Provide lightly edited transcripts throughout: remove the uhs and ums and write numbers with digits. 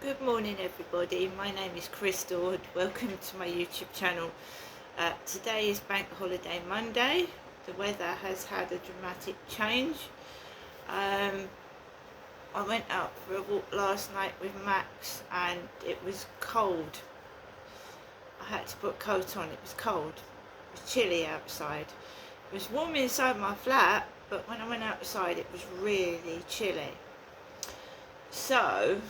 Good morning everybody, my name is Crystal and welcome to my YouTube channel. Today is Bank Holiday Monday. The weather has had a dramatic change. I went out for a walk last night with Max and it was cold. I had to put a coat on, it was cold. It was chilly outside. It was warm inside my flat, but when I went outside it was really chilly. So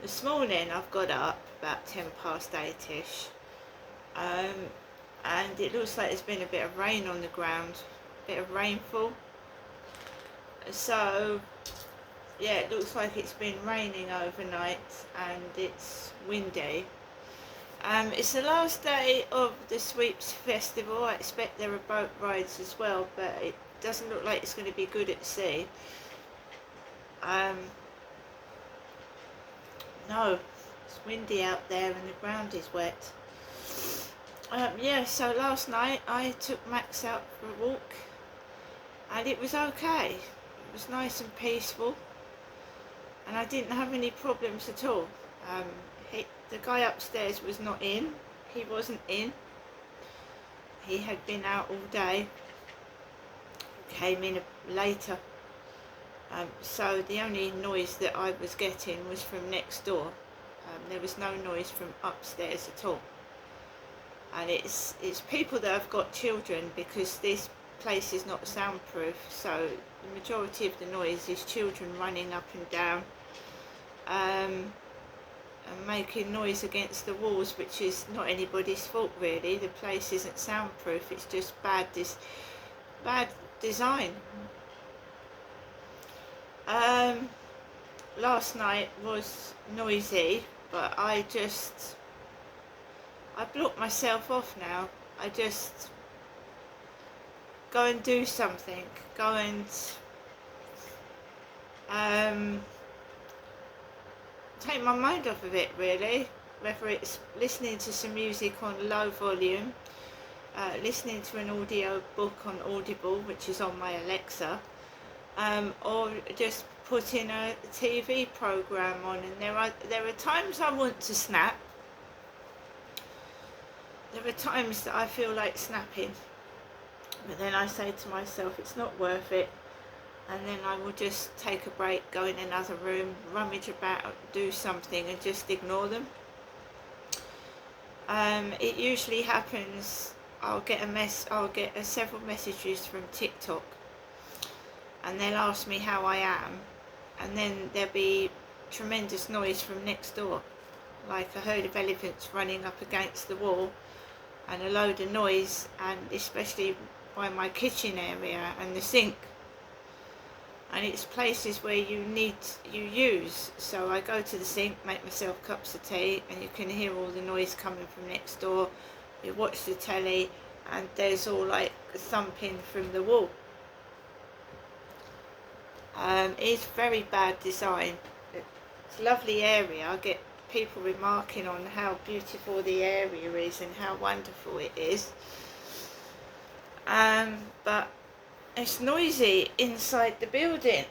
this morning I've got up about 8:10ish, and it looks like there's been a bit of rain on the ground, a bit of rainfall. So yeah, it looks like it's been raining overnight and it's windy. It's the last day of the Sweeps Festival. I expect there are boat rides as well, but it doesn't look like it's going to be good at sea. No, it's windy out there and the ground is wet. Yeah, so last night I took Max out for a walk and it was okay. It was nice and peaceful and I didn't have any problems at all. The guy upstairs was not in. He wasn't in. He had been out all day. Came in later. So the only noise that I was getting was from next door. There was no noise from upstairs at all. And it's people that have got children, because this place is not soundproof, so the majority of the noise is children running up and down and making noise against the walls, which is not anybody's fault really. The place isn't soundproof, it's just bad design. Last night was noisy, but I block myself off now. I just go and do something, go and take my mind off of it really, whether it's listening to some music on low volume, listening to an audio book on Audible, which is on my Alexa, or just putting a TV program on. And there are times I want to snap. There are times that I feel like snapping, but then I say to myself it's not worth it, and then I will just take a break, go in another room, rummage about, do something and just ignore them. It usually happens, I'll get several messages from TikTok and they'll ask me how I am, and then there'll be tremendous noise from next door, like a herd of elephants running up against the wall, and a load of noise, and especially by my kitchen area and the sink, and it's places where you use. So I go to the sink, make myself cups of tea, and you can hear all the noise coming from next door. You watch the telly and there's all like thumping from the wall. It's very bad design. It's a lovely area. I get people remarking on how beautiful the area is and how wonderful it is, but it's noisy inside the building.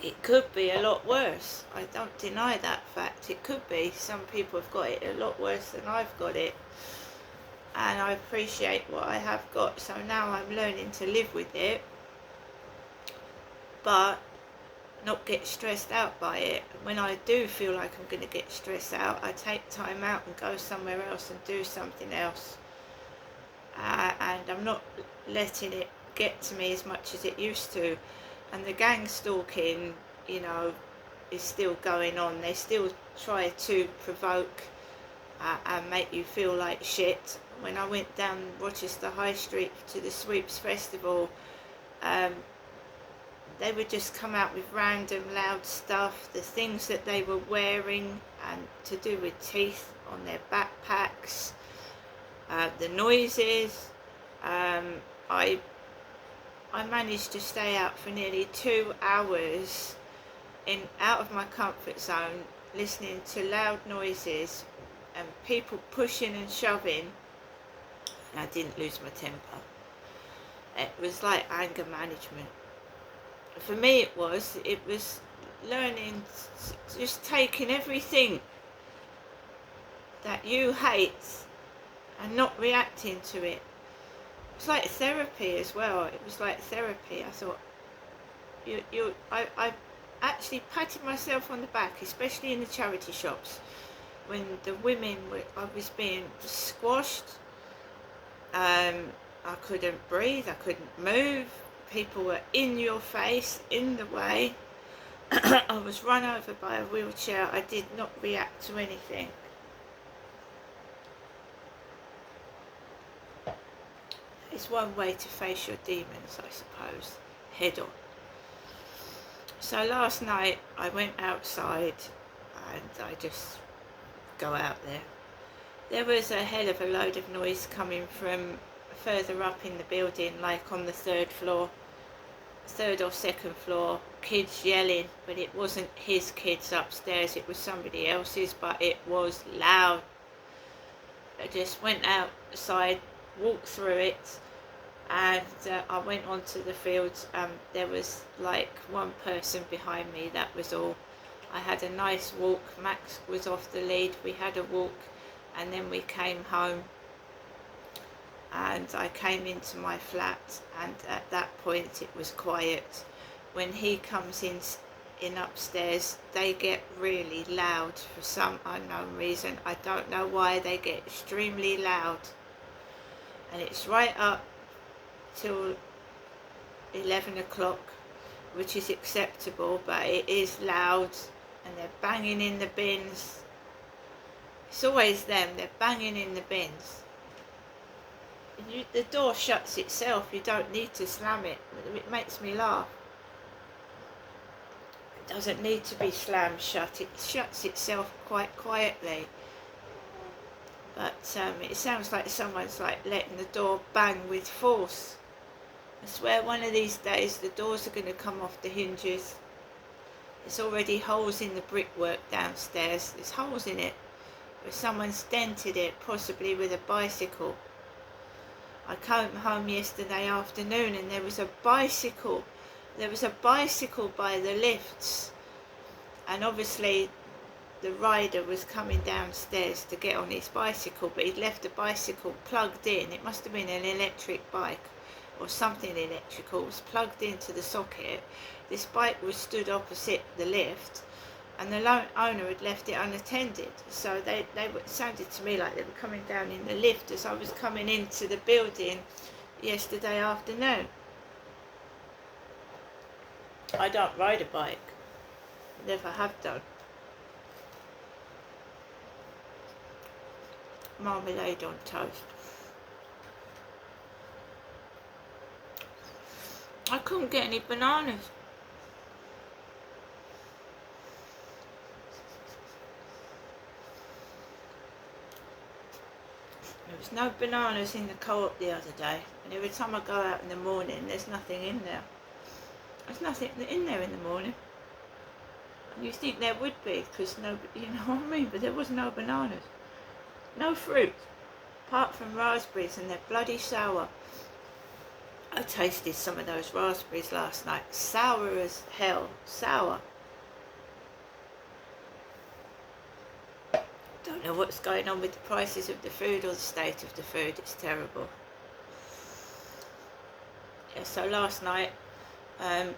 It could be a lot worse. I don't deny that fact. It could be. Some people have got it a lot worse than I've got it, and I appreciate what I have got. So now I'm learning to live with it, but not get stressed out by it. When I do feel like I'm going to get stressed out, I take time out and go somewhere else and do something else. And I'm not letting it get to me as much as it used to. And the gang stalking, you know, is still going on. They still try to provoke and make you feel like shit. When I went down Rochester High Street to the Sweeps Festival, they would just come out with random loud stuff, the things that they were wearing and to do with teeth on their backpacks, the noises. I managed to stay out for nearly 2 hours out of my comfort zone, listening to loud noises and people pushing and shoving, and I didn't lose my temper. It was like anger management. for me it was learning, just taking everything that you hate and not reacting to it. It's like therapy as well. It was like therapy. I thought, I actually patted myself on the back, especially in the charity shops, when the women were, I was being squashed. I couldn't breathe, I couldn't move, people were in your face, in the way. I was run over by a wheelchair. I did not react to anything. It's one way to face your demons, I suppose, head on. So last night I went outside and I just go out there. There was a hell of a load of noise coming from further up in the building, like on the third or second floor, kids yelling, but it wasn't his kids upstairs, it was somebody else's, but it was loud. I just went outside, walked through it, and I went onto the fields. There was like one person behind me, that was all. I had a nice walk. Max was off the lead, we had a walk, and then we came home, and I came into my flat, and at that point it was quiet. When he comes in upstairs, they get really loud for some unknown reason. I don't know why, they get extremely loud, and it's right up till 11 o'clock, which is acceptable, but it is loud, and they're banging in the bins. It's always them, they're banging in the bins. The door shuts itself, you don't need to slam it. It makes me laugh. It doesn't need to be slammed shut, it shuts itself quite quietly. But it sounds like someone's like letting the door bang with force. I swear one of these days the doors are going to come off the hinges. There's already holes in the brickwork downstairs. There's holes in it where someone's dented it, possibly with a bicycle. I came home yesterday afternoon and there was a bicycle. There was a bicycle by the lifts, and obviously the rider was coming downstairs to get on his bicycle, but he'd left the bicycle plugged in. It must have been an electric bike or something electrical. It was plugged into the socket. This bike was stood opposite the lift, and the owner had left it unattended. So it sounded to me like they were coming down in the lift as I was coming into the building yesterday afternoon. I don't ride a bike, never have done. Marmalade on toast. I couldn't get any bananas. There was no bananas in the Co-op the other day, and every time I go out in the morning there's nothing in there. There's nothing in there in the morning. And you think there would be, because nobody, you know what I mean, but there was no bananas. No fruit, apart from raspberries, and they're bloody sour. I tasted some of those raspberries last night, sour as hell, sour. Don't know what's going on with the prices of the food or the state of the food, it's terrible. Yeah, so last night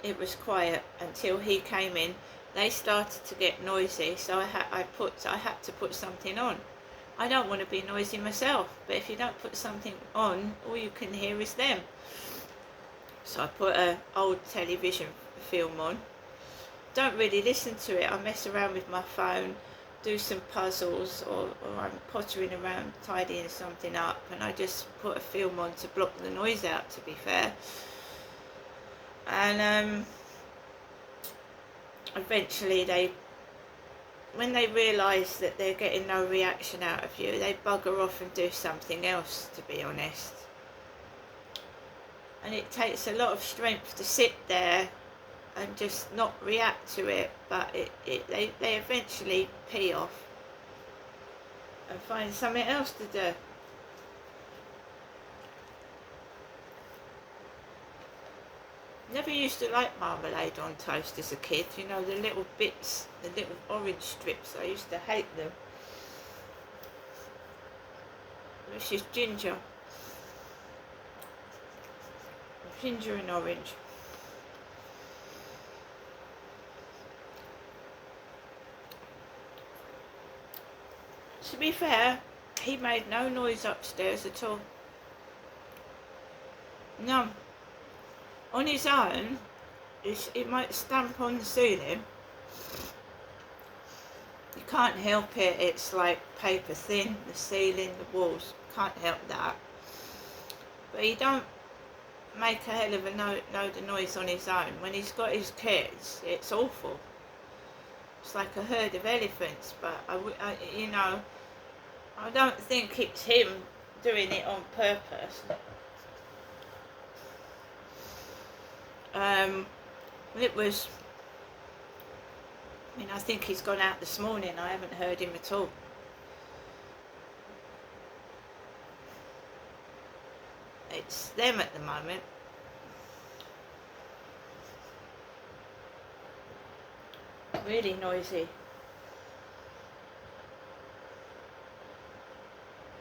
it was quiet until he came in. They started to get noisy, so I had to put something on. I don't want to be noisy myself, but if you don't put something on, all you can hear is them. So I put an old television film on. Don't really listen to it. I mess around with my phone, do some puzzles, or I'm pottering around tidying something up, and I just put a film on to block the noise out, to be fair. And eventually when they realise that they're getting no reaction out of you, they bugger off and do something else, to be honest. And it takes a lot of strength to sit there and just not react to it, but they eventually pee off and find something else to do. Never used to like marmalade on toast as a kid. You know, the little bits, the little orange strips. I used to hate them. This is ginger. Ginger and orange. To be fair, he made no noise upstairs at all. No. On his own, it might stamp on the ceiling. You can't help it, it's like paper thin, the ceiling, the walls, can't help that. But he don't make a hell of a load of noise on his own. When he's got his kids, it's awful. It's like a herd of elephants, but you know, I don't think it's him doing it on purpose. It was, I mean, I think he's gone out this morning. I haven't heard him at all. It's them at the moment. Really noisy.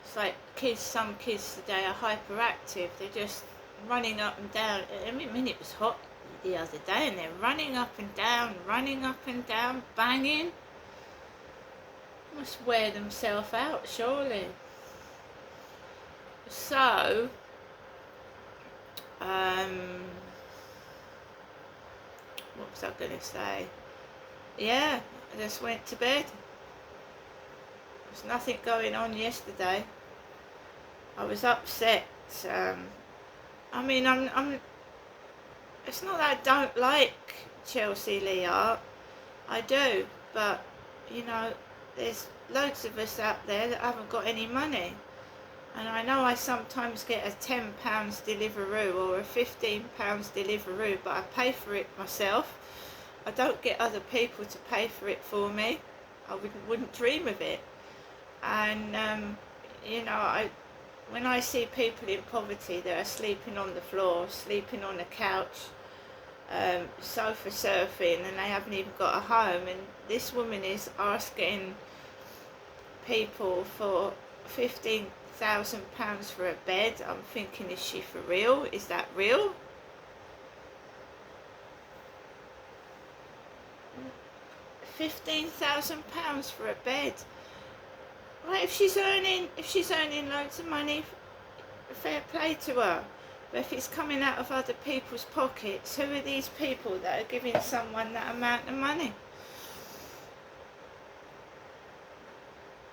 It's like some kids today are hyperactive. They're just running up and down. I mean, it was hot the other day and they're running up and down, banging. Must wear themselves out, surely. So, what was I going to say? Yeah, I just went to bed. There was nothing going on yesterday. I was upset. I mean, it's not that I don't like Chelsea Leah. I do, but, you know, there's loads of us out there that haven't got any money. And I know I sometimes get a £10 Deliveroo or a £15 Deliveroo, but I pay for it myself. I don't get other people to pay for it for me. I wouldn't dream of it. And, you know, when I see people in poverty that are sleeping on the floor, sleeping on a couch, sofa surfing, and they haven't even got a home, and this woman is asking people for £15,000 for a bed, I'm thinking, is she for real? Is that real? £15,000 for a bed. Right, if she's earning loads of money, fair play to her. But if it's coming out of other people's pockets, who are these people that are giving someone that amount of money?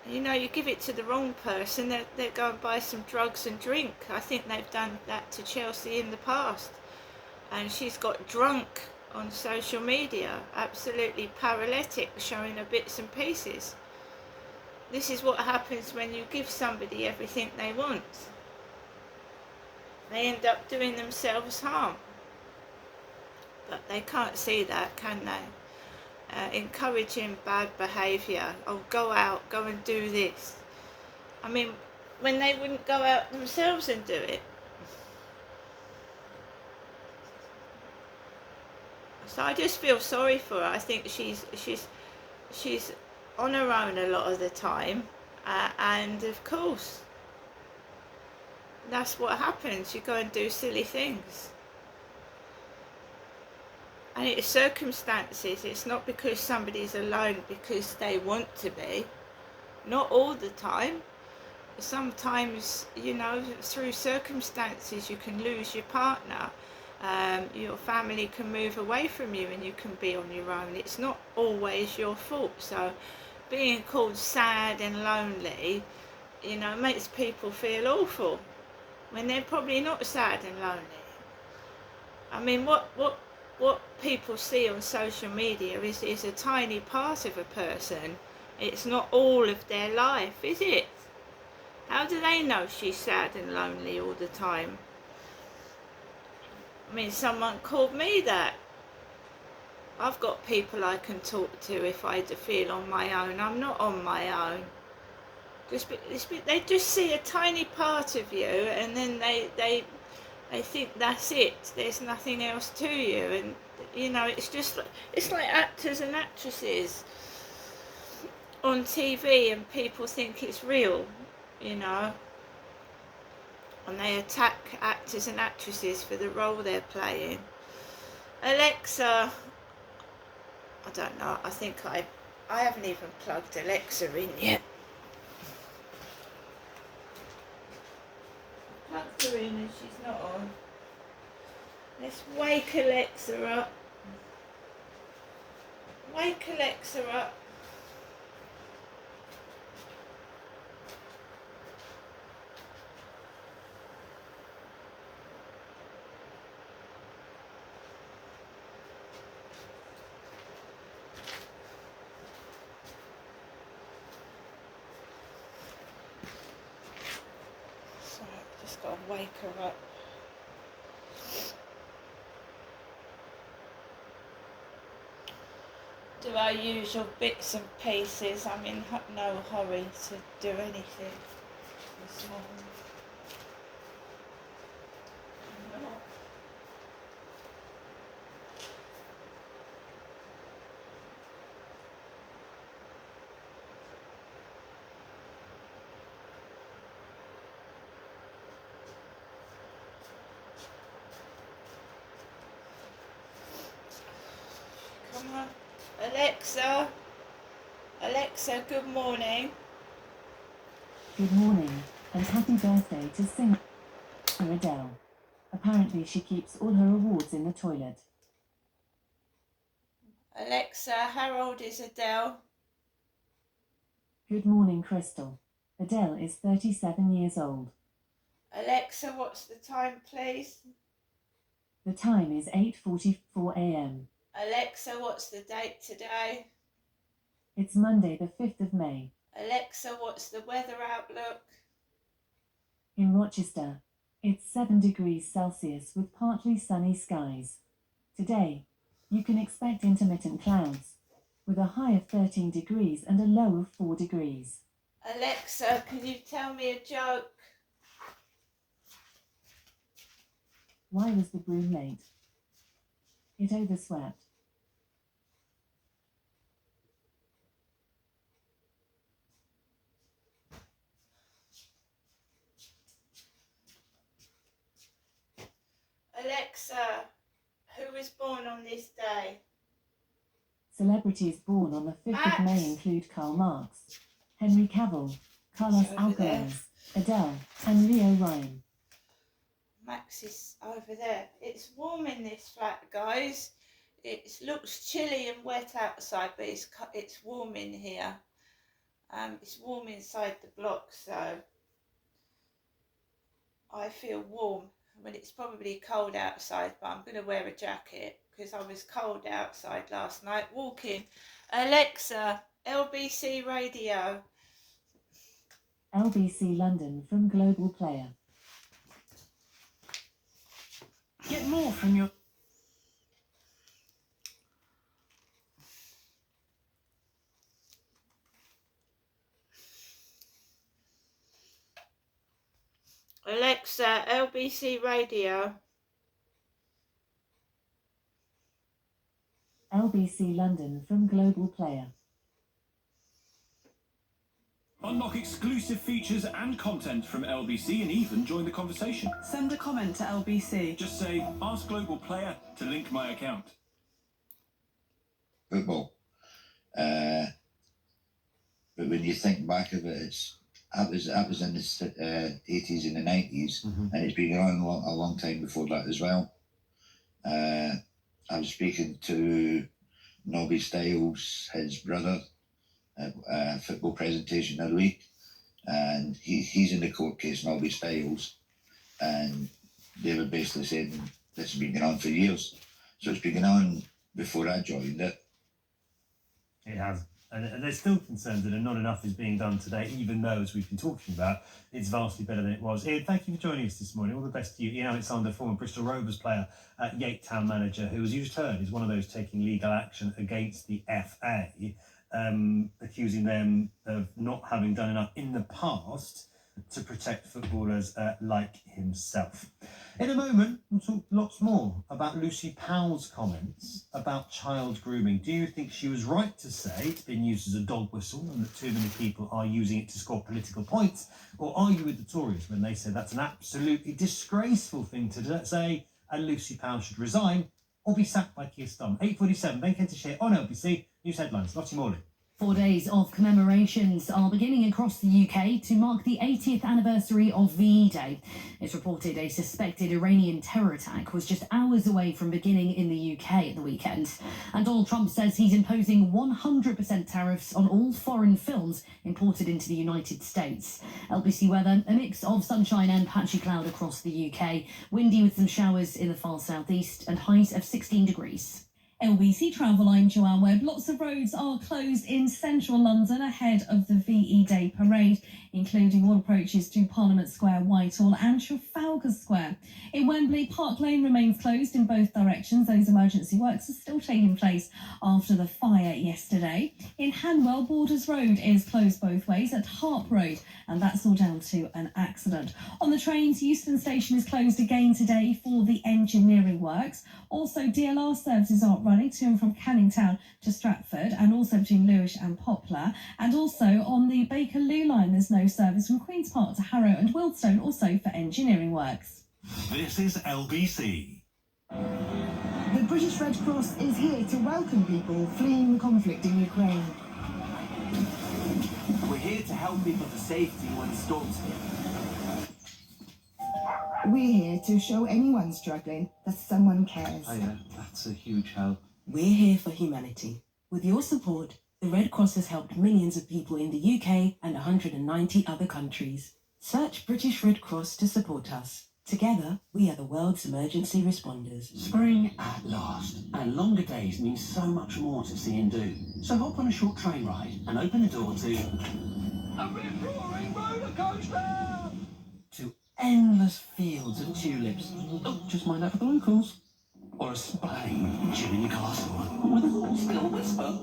You know, you give it to the wrong person, they'll go and buy some drugs and drink. I think they've done that to Chelsea in the past. And she's got drunk on social media, absolutely paralytic, showing her bits and pieces. This is what happens when you give somebody everything they want. They end up doing themselves harm. But they can't see that, can they? Encouraging bad behaviour. Oh, go out, go and do this. I mean, when they wouldn't go out themselves and do it. So I just feel sorry for her. I think she's on her own a lot of the time, and of course that's what happens. You go and do silly things, and it's circumstances. It's not because somebody's alone because they want to be. Not all the time. Sometimes, you know, through circumstances you can lose your partner. Your family can move away from you and you can be on your own. It's not always your fault. So being called sad and lonely, you know, makes people feel awful when they're probably not sad and lonely. I mean, what people see on social media is a tiny part of a person. It's not all of their life, is it? How do they know she's sad and lonely all the time? I mean, someone called me that. I've got people I can talk to if I feel on my own. I'm not on my own. They just see a tiny part of you, and then they They think that's it. There's nothing else to you, and you know, it's like actors and actresses on TV, and people think it's real, you know, and they attack actors and actresses for the role they're playing. Alexa, I don't know. I think I haven't even plugged Alexa in yet. Plugged her in and she's not on. Let's wake Alexa up. Wake Alexa up. Sorry, I've just got to wake her up. Do our usual bits and pieces. I'm in no hurry to do anything this morning. Come on. Alexa. Alexa, good morning. Good morning, and happy birthday to singer Adele. Apparently she keeps all her awards in the toilet. Alexa, how old is Adele? Good morning, Crystal. Adele is 37 years old. Alexa, what's the time, please? The time is 8:44 a.m. Alexa, what's the date today? It's Monday the 5th of May. Alexa, what's the weather outlook? In Rochester, it's 7 degrees Celsius with partly sunny skies. Today, you can expect intermittent clouds, with a high of 13 degrees and a low of 4 degrees. Alexa, can you tell me a joke? Why was the broom late? It overswept. Alexa, who was born on this day? Celebrities born on the 5th of May include Karl Marx, Henry Cavill, Carlos Alcaraz, Adele, and Leo Ryan. Max is over there. It's warm in this flat, guys. It looks chilly and wet outside, but it's warm in here. It's warm inside the block, so I feel warm. I mean, it's probably cold outside, but I'm going to wear a jacket because I was cold outside last night walking. Alexa, LBC Radio. LBC London from Global Player. Get more from your... Alexa, LBC Radio. LBC London from Global Player. Unlock exclusive features and content from LBC and even join the conversation. Send a comment to LBC. Just say, ask Global Player to link my account. Football. But when you think back of it, that was in the 80s and the 90s, and it's been around a long time before that as well. I was speaking to Nobby Stiles, his brother, at a football presentation the other week, and he's in the court case, Nobby Stiles, and they were basically saying this has been going on for years. So it's been going on before I joined it. It has. And there's still concerns that not enough is being done today, even though, as we've been talking about, it's vastly better than it was. Ian, thank you for joining us this morning. All the best to you. Ian Alexander, former Bristol Rovers player, Yate Town manager, who, as you just heard, is one of those taking legal action against the FA, accusing them of not having done enough in the past to protect footballers like himself. In a moment, we'll talk lots more about Lucy Powell's comments about child grooming. Do you think she was right to say it's been used as a dog whistle and that too many people are using it to score political points? Or are you with the Tories when they say that's an absolutely disgraceful thing to say and Lucy Powell should resign or be sacked by Keir Starmer? 8:47, Ben Kentish on LBC News Headlines. Lottie Morley. 4 days of commemorations are beginning across the UK to mark the 80th anniversary of VE Day. It's reported a suspected Iranian terror attack was just hours away from beginning in the UK at the weekend. And Donald Trump says he's imposing 100% tariffs on all foreign films imported into the United States. LBC weather, a mix of sunshine and patchy cloud across the UK. Windy with some showers in the far southeast and highs of 16 degrees. LBC Travel, I'm Joanne Webb. Lots of roads are closed in central London ahead of the VE Day parade, including all approaches to Parliament Square, Whitehall and Trafalgar Square. In Wembley, Park Lane remains closed in both directions. Those emergency works are still taking place after the fire yesterday. In Hanwell, Borders Road is closed both ways at Harp Road, and that's all down to an accident. On the trains, Euston Station is closed again today for the engineering works. Also, DLR services aren't running to and from Canning Town to Stratford, and also between Lewisham and Poplar. And also on the Bakerloo line, there's no service from Queen's Park to Harrow and Wiltstone, also for engineering works. This is LBC. The British Red Cross is here to welcome people fleeing the conflict in Ukraine. We're here to help people to safety when storms hit. We're here to show anyone struggling that someone cares. Oh yeah, that's a huge help. We're here for humanity. With your support, the Red Cross has helped millions of people in the UK and 190 other countries. Search British Red Cross to support us. Together, we are the world's emergency responders. Spring at last, and longer days mean so much more to see and do. So hop on a short train ride and open the door to a rip-roaring roller coaster! To endless fields of tulips. Oh, just mind that for the locals. Or a spine chewing your castle with a horse little whisper.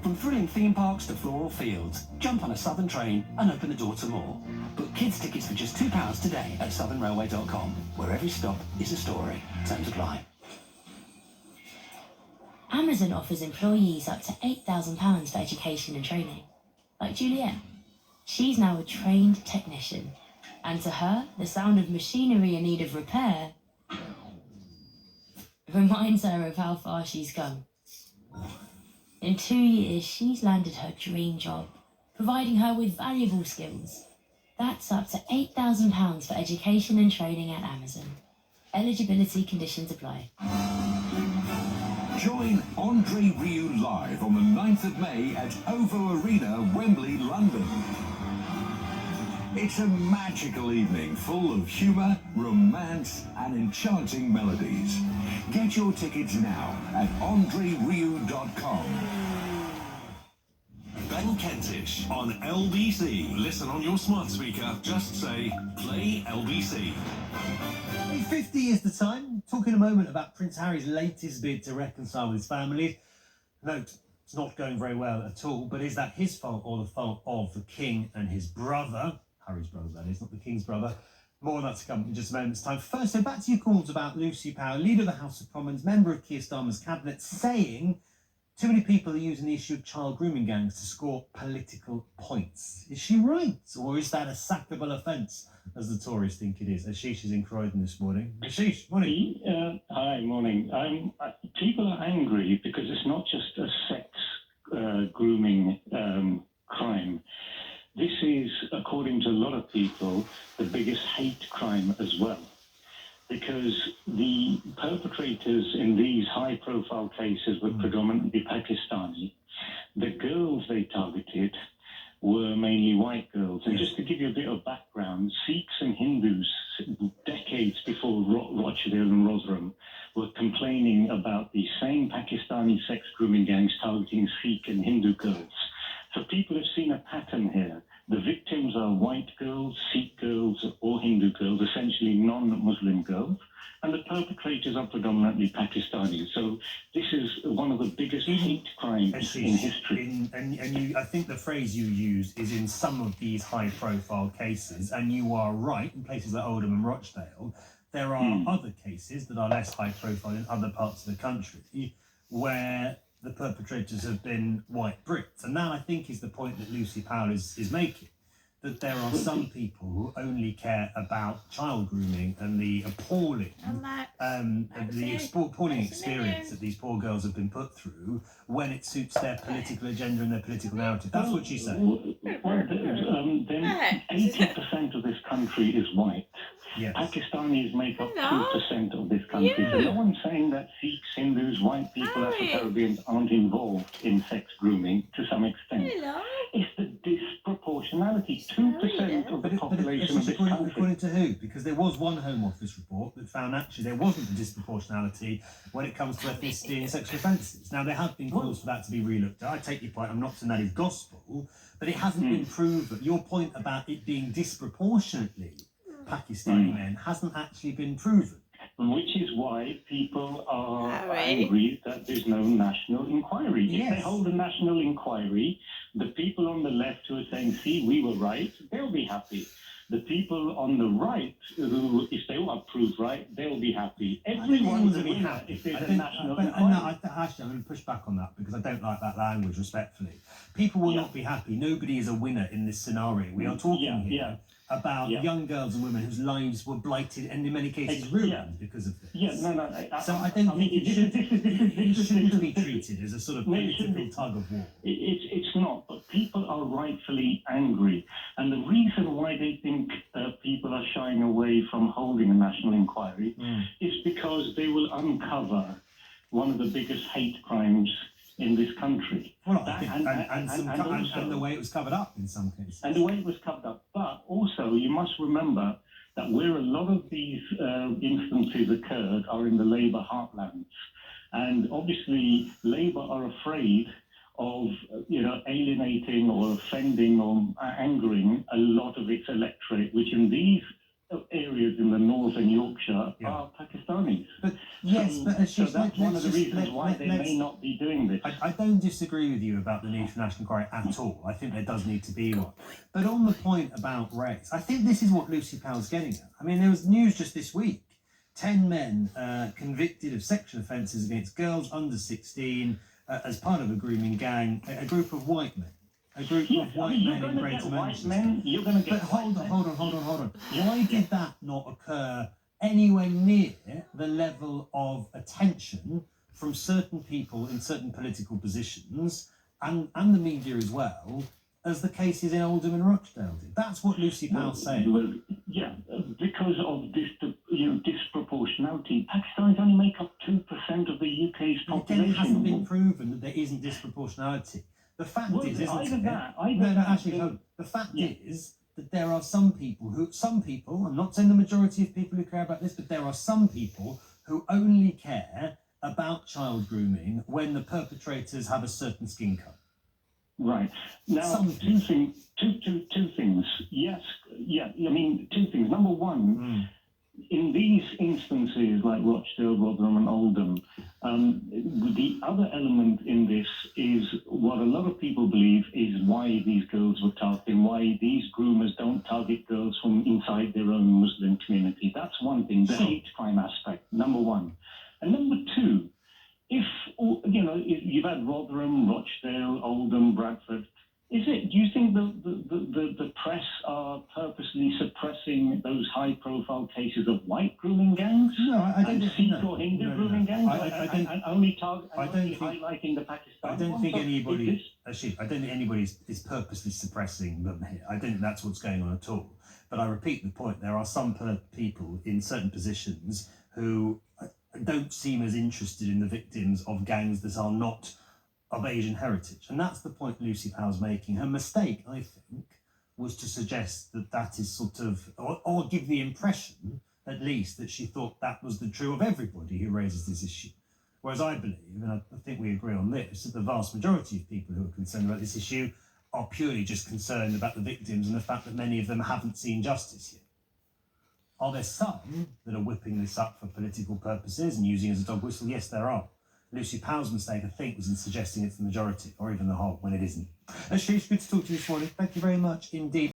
From thrilling theme parks to floral fields, jump on a Southern train and open the door to more. Book kids' tickets for just £2 today at southernrailway.com, where every stop is a story. Terms apply. Amazon offers employees up to £8,000 for education and training. Like Juliette. She's now a trained technician. And to her, the sound of machinery in need of repair reminds her of how far she's come. In 2 years, she's landed her dream job, providing her with valuable skills. That's up to £8,000 for education and training at Amazon. Eligibility conditions apply. Join Andre Rieu live on the 9th of May at OVO Arena, Wembley, London. It's a magical evening full of humour, romance and enchanting melodies. Get your tickets now at andrerieu.com. Ben Kentish on LBC. Listen on your smart speaker. Just say, play LBC. 8:50 is the time. Talk in a moment about Prince Harry's latest bid to reconcile with his family. Note, it's not going very well at all, but is that his fault or the fault of the King and his brother? Harry's brother, that is, not the King's brother. More on that to come in just a moment's time. First, so back to your calls about Lucy Powell, Leader of the House of Commons, member of Keir Starmer's cabinet, saying too many people are using the issue of child grooming gangs to score political points. Is she right? Or is that a sackable offence, as the Tories think it is? Ashish is in Croydon this morning. Ashish, morning. Hi, morning. People are angry because it's not just a sex grooming crime. This is, according to a lot of people, the biggest hate crime as well, because the perpetrators in these high-profile cases were predominantly Pakistani. The girls they targeted were mainly white girls. And just to give you a bit of background, Sikhs and Hindus, decades before Rochdale and Rotherham, were complaining about the same Pakistani sex grooming gangs targeting Sikh and Hindu girls. So people have seen a pattern here. The victims are white girls, Sikh girls, or Hindu girls, essentially non-Muslim girls, and the perpetrators are predominantly Pakistani. So this is one of the biggest hate crimes in history. I think the phrase you use is in some of these high-profile cases, and you are right. In places like Oldham and Rochdale, there are other cases that are less high-profile in other parts of the country where the perpetrators have been white Brits, and that I think is the point that Lucy Powell is making. That there are some people who only care about child grooming and the appalling, experience that these poor girls have been put through when it suits their political agenda and their political narrative. That's what she's saying. Then 80% of this country is white. Yes. Pakistanis make up 2% of this country. So no one's saying that Sikhs, Hindus, white people, Afro-Caribbeans aren't involved in sex grooming to some extent. It's the disproportionality. 2% of the population of this country. According to who? Because there was one Home Office report that found actually there wasn't a disproportionality when it comes to ethnicity and sexual offences. Now, there have been calls for that to be relooked at. I take your point. I'm not saying that is gospel, but it hasn't been proven. Your point about it being disproportionately Pakistani men hasn't actually been proven. Which is why people are angry that there's no national inquiry. If they hold a national inquiry, the people on the left who are saying, see, we were right, they'll be happy. The people on the right, who, if they are proved right, they'll be happy. Everyone's a winner if there's a national inquiry. Actually, I'm going to push back on that because I don't like that language, respectfully. People will not be happy. Nobody is a winner in this scenario. We are talking here about young girls and women whose lives were blighted and in many cases ruined because of this. So I don't think it shouldn't be treated as a sort of political tug of war. It's not, but people are rightfully angry. And the reason why they think people are shying away from holding a national inquiry is because they will uncover one of the biggest hate crimes in this country. Well, and the way it was covered up in some cases. And the way it was covered up. But also, you must remember that where a lot of these instances occurred are in the Labour heartlands. And obviously, Labour are afraid of, alienating or offending or angering a lot of its electorate, which in these areas in the northern Yorkshire are Pakistanis. But that's one of the reasons why they may not be doing this. I don't disagree with you about the need for national inquiry at all. I think there does need to be one. But on the point about race, I think this is what Lucy Powell's getting at. I mean, there was news just this week. 10 men convicted of sexual offences against girls under 16 as part of a grooming gang, a group of white men. A group of white men in Greater Manchester. You're going to get hold on. Why did that not occur anywhere near the level of attention from certain people in certain political positions and the media as well as the cases in Oldham and Rochdale did? That's what Lucy Powell's saying. Well, because of this, disproportionality. Pakistanis only make up 2% of the UK's population. It hasn't been proven that there isn't disproportionality. The fact is, isn't it? The fact is that there are some people, I'm not saying the majority of people who care about this, but there are some people who only care about child grooming when the perpetrators have a certain skin color. Right. Now, two things. Yes. Two things. Number one, in these instances like Rochdale, Rotherham and Oldham, the other element in this is what a lot of people believe is why these girls were targeted, why these groomers don't target girls from inside their own Muslim community. That's one thing, the hate crime aspect, number one. And number two, if you've had Rotherham, Rochdale, Oldham, Bradford, do you think the press are purposely suppressing those high-profile cases of white grooming gangs? No, I don't think Sikh or Hindu grooming gangs? And only highlighting the Pakistan. I don't think anybody is purposely suppressing them here. I don't think that's what's going on at all. But I repeat the point: there are some people in certain positions who don't seem as interested in the victims of gangs that are not of Asian heritage. And that's the point Lucy Powell's making. Her mistake, I think, was to suggest that is sort of, or give the impression, at least, that she thought that was the true of everybody who raises this issue. Whereas I believe, and I think we agree on this, that the vast majority of people who are concerned about this issue are purely just concerned about the victims and the fact that many of them haven't seen justice yet. Are there some that are whipping this up for political purposes and using it as a dog whistle? Yes, there are. Lucy Powell's mistake, I think, was in suggesting it's the majority or even the whole when it isn't. Ashish, good to talk to you this morning. Thank you very much indeed.